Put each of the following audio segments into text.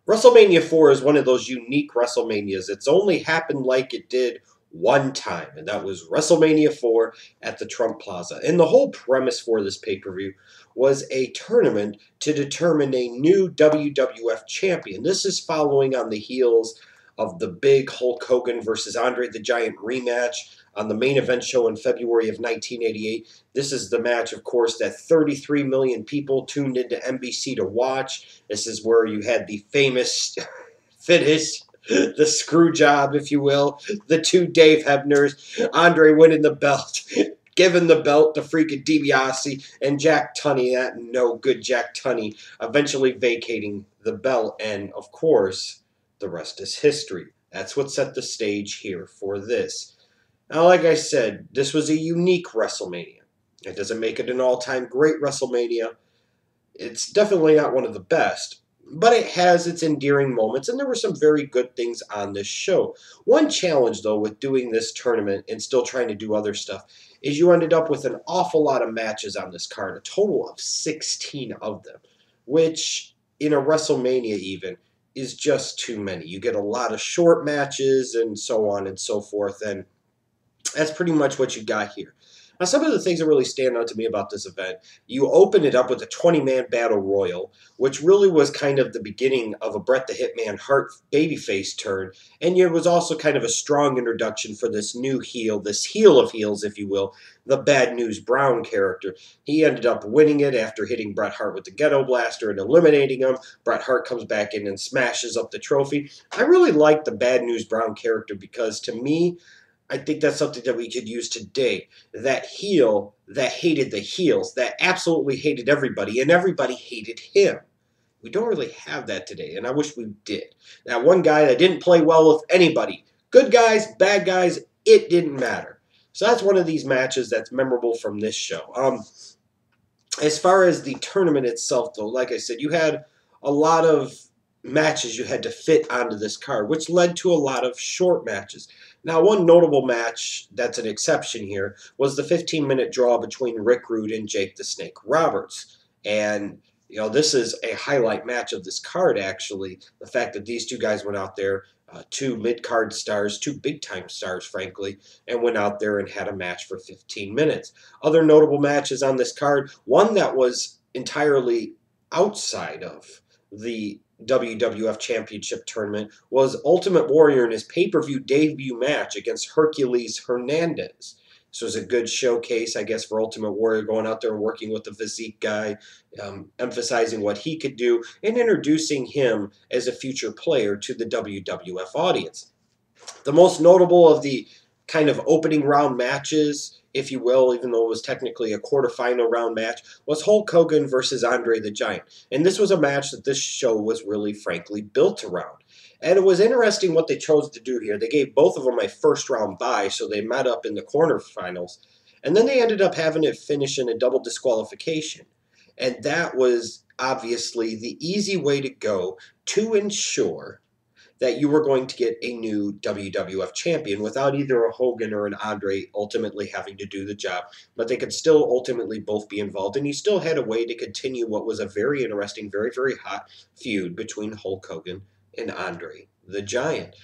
WrestleMania 4 is one of those unique WrestleManias. It's only happened like it did one time, and that was WrestleMania 4 at the Trump Plaza. And the whole premise for this pay per view was a tournament to determine a new WWF champion. This is following on the heels of the big Hulk Hogan versus Andre the Giant rematch on the main event show in February of 1988. This is the match, of course, that 33 million people tuned into NBC to watch. This is where you had the famous finish, the screw job, if you will, the two Dave Hebners, Andre winning the belt, giving the belt to freaking DiBiase, and Jack Tunney, that no good Jack Tunney, eventually vacating the belt. And, of course, the rest is history. That's what set the stage here for this. Now, like I said, this was a unique WrestleMania. It doesn't make it an all-time great WrestleMania. It's definitely not one of the best, but it has its endearing moments, and there were some very good things on this show. One challenge, though, with doing this tournament and still trying to do other stuff is you ended up with an awful lot of matches on this card, a total of 16 of them, which in a WrestleMania even is just too many. You get a lot of short matches and so on and so forth, and that's pretty much what you got here. Now, some of the things that really stand out to me about this event, you open it up with a 20-man battle royal, which really was kind of the beginning of a Bret the Hitman Hart babyface turn, and it was also kind of a strong introduction for this new heel, this heel of heels, if you will, the Bad News Brown character. He ended up winning it after hitting Bret Hart with the Ghetto Blaster and eliminating him. Bret Hart comes back in and smashes up the trophy. I really like the Bad News Brown character because, to me, I think that's something that we could use today. That heel that hated the heels, that absolutely hated everybody, and everybody hated him. We don't really have that today, and I wish we did. That one guy that didn't play well with anybody. Good guys, bad guys, it didn't matter. So that's one of these matches that's memorable from this show. As far as the tournament itself, though, like I said, you had a lot of matches you had to fit onto this card, which led to a lot of short matches. Now, one notable match that's an exception here was the 15-minute draw between Rick Rude and Jake the Snake Roberts. And, this is a highlight match of this card, actually. The fact that these two guys went out there, two mid-card stars, two big-time stars, frankly, and went out there and had a match for 15 minutes. Other notable matches on this card, one that was entirely outside of the WWF Championship tournament was Ultimate Warrior in his pay-per-view debut match against Hercules Hernandez. This was a good showcase, I guess, for Ultimate Warrior, going out there and working with the physique guy, emphasizing what he could do, and introducing him as a future player to the WWF audience. The most notable of the kind of opening round matches, if you will, even though it was technically a quarterfinal round match, was Hulk Hogan versus Andre the Giant. And this was a match that this show was really, frankly, built around. And it was interesting what they chose to do here. They gave both of them a first round bye, so they met up in the quarterfinals. And then they ended up having it finish in a double disqualification. And that was obviously the easy way to go to ensure that you were going to get a new WWF champion without either a Hogan or an Andre ultimately having to do the job. But they could still ultimately both be involved, and you still had a way to continue what was a very interesting, very, very hot feud between Hulk Hogan and Andre the Giant.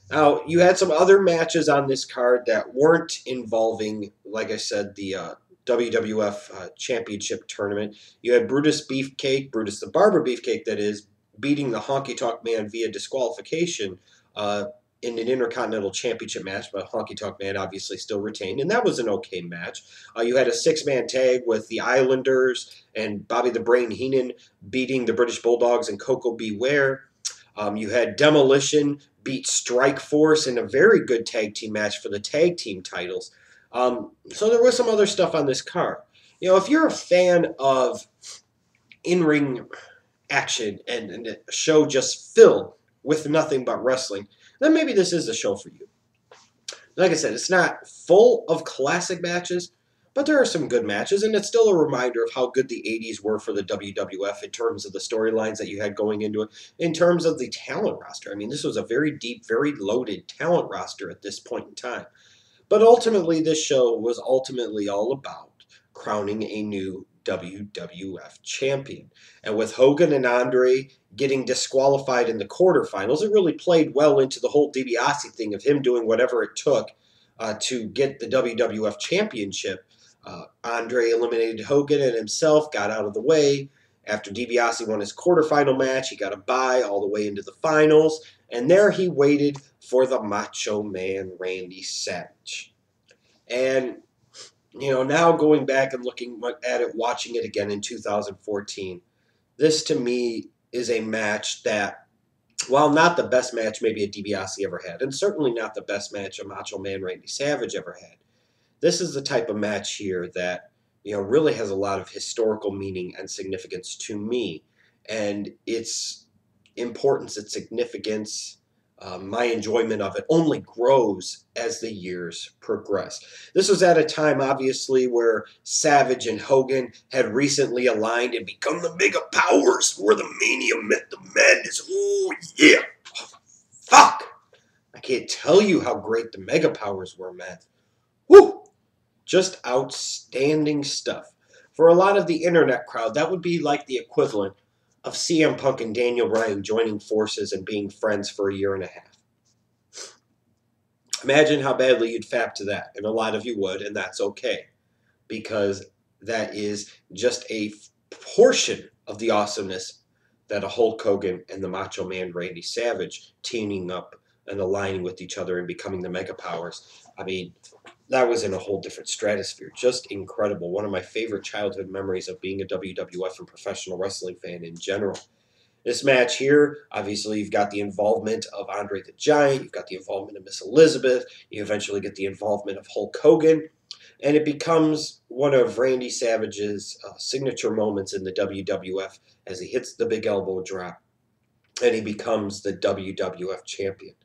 Now, you had some other matches on this card that weren't involving, like I said, the WWF Championship Tournament. You had Brutus Beefcake, Brutus the Barber Beefcake, that is, beating the Honky Tonk Man via disqualification in an Intercontinental Championship match, but Honky Tonk Man obviously still retained, and that was an okay match. You had a six-man tag with the Islanders and Bobby the Brain Heenan beating the British Bulldogs and Coco Beware. You had Demolition beat Strike Force in a very good tag team match for the tag team titles. So there was some other stuff on this card. If you're a fan of in-ring action and a show just filled with nothing but wrestling, then maybe this is the show for you. Like I said, it's not full of classic matches, but there are some good matches, and it's still a reminder of how good the 80s were for the WWF in terms of the storylines that you had going into it, in terms of the talent roster. I mean, this was a very deep, very loaded talent roster at this point in time. But ultimately, this show was ultimately all about crowning a new WWF champion. And with Hogan and Andre getting disqualified in the quarterfinals, it really played well into the whole DiBiase thing of him doing whatever it took to get the WWF championship. Andre eliminated Hogan and himself, got out of the way. After DiBiase won his quarterfinal match, he got a bye all the way into the finals. And there he waited for the Macho Man Randy Savage. And, now going back and looking at it, watching it again in 2014, this to me is a match that, while not the best match maybe a DiBiase ever had, and certainly not the best match a Macho Man Randy Savage ever had, this is the type of match here that, really has a lot of historical meaning and significance to me. And its importance, its significance, my enjoyment of it only grows as the years progress. This was at a time, obviously, where Savage and Hogan had recently aligned and become the mega powers where the mania met the madness. Oh, yeah. Fuck. I can't tell you how great the mega powers were, man. Woo. Just outstanding stuff. For a lot of the internet crowd, that would be like the equivalent of CM Punk and Daniel Bryan joining forces and being friends for a year and a half. Imagine how badly you'd fap to that, and a lot of you would, and that's okay, because that is just a portion of the awesomeness that a Hulk Hogan and the Macho Man Randy Savage teaming up and aligning with each other and becoming the mega powers. I mean, that was in a whole different stratosphere. Just incredible. One of my favorite childhood memories of being a WWF and professional wrestling fan in general. This match here, obviously, you've got the involvement of Andre the Giant, you've got the involvement of Miss Elizabeth, you eventually get the involvement of Hulk Hogan, and it becomes one of Randy Savage's signature moments in the WWF as he hits the big elbow drop, and he becomes the WWF champion.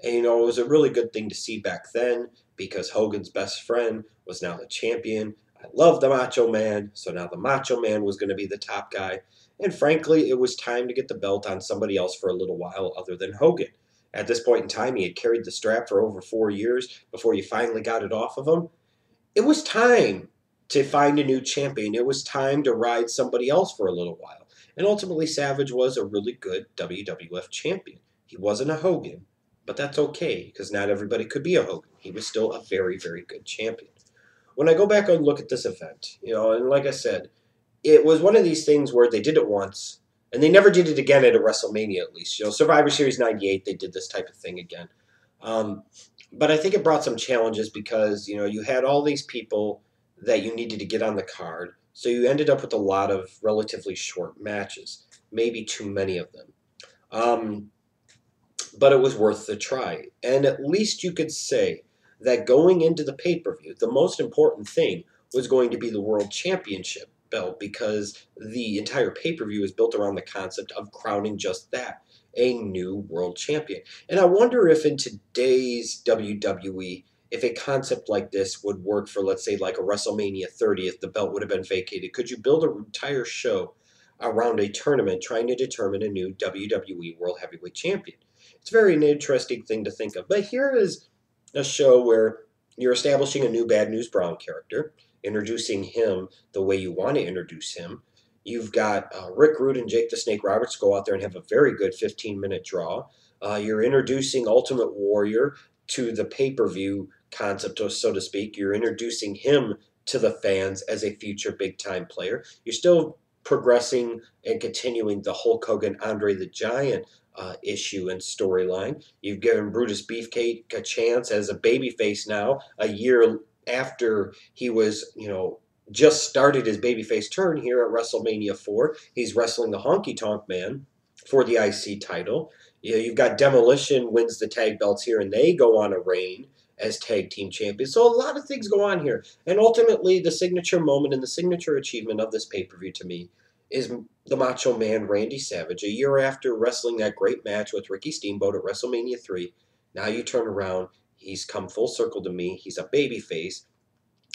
And, it was a really good thing to see back then because Hogan's best friend was now the champion. I love the Macho Man, so now the Macho Man was going to be the top guy. And frankly, it was time to get the belt on somebody else for a little while other than Hogan. At this point in time, he had carried the strap for over 4 years before you finally got it off of him. It was time to find a new champion. It was time to ride somebody else for a little while. And ultimately, Savage was a really good WWF champion. He wasn't a Hogan, but that's okay, because not everybody could be a Hogan. He was still a very, very good champion. When I go back and look at this event, and like I said, it was one of these things where they did it once, and they never did it again at a WrestleMania, at least. Survivor Series 98, they did this type of thing again. But I think it brought some challenges because, you had all these people that you needed to get on the card, so you ended up with a lot of relatively short matches, maybe too many of them. But it was worth the try. And at least you could say that going into the pay-per-view, the most important thing was going to be the World Championship belt because the entire pay-per-view is built around the concept of crowning just that, a new world champion. And I wonder if in today's WWE, if a concept like this would work for, let's say, like a WrestleMania 30, if the belt would have been vacated. Could you build an entire show around a tournament trying to determine a new WWE World Heavyweight Champion? It's a very interesting thing to think of. But here is a show where you're establishing a new Bad News Brown character, introducing him the way you want to introduce him. You've got Rick Rude and Jake the Snake Roberts go out there and have a very good 15-minute draw. You're introducing Ultimate Warrior to the pay-per-view concept, so to speak. You're introducing him to the fans as a future big-time player. You're still progressing and continuing the Hulk Hogan, Andre the Giant issue and storyline. You've given Brutus Beefcake a chance as a babyface now, a year after he was, just started his babyface turn here at WrestleMania 4. He's wrestling the Honky Tonk Man for the IC title. You've got Demolition wins the tag belts here, and they go on a reign as tag team champions. So a lot of things go on here. And ultimately, the signature moment and the signature achievement of this pay-per-view to me is the Macho Man Randy Savage. A year after wrestling that great match with Ricky Steamboat at WrestleMania 3, now you turn around, he's come full circle to me. He's a babyface.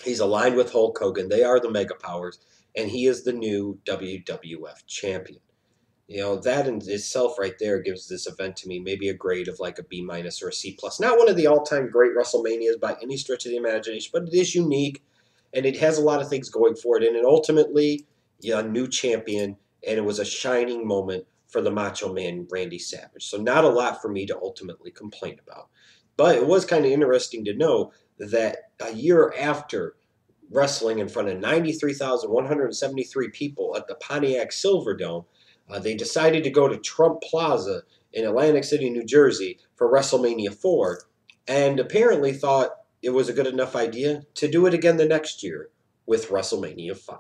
He's aligned with Hulk Hogan. They are the Mega Powers, and he is the new WWF champion. That in itself right there gives this event to me maybe a grade of like a B- or a C+. Not one of the all-time great WrestleManias by any stretch of the imagination, but it is unique. and it has a lot of things going for it. And it ultimately, yeah, a new champion, and it was a shining moment for the Macho Man, Randy Savage. So not a lot for me to ultimately complain about. But it was kind of interesting to know that a year after wrestling in front of 93,173 people at the Pontiac Silverdome, they decided to go to Trump Plaza in Atlantic City, New Jersey for WrestleMania 4, and apparently thought it was a good enough idea to do it again the next year with WrestleMania 5.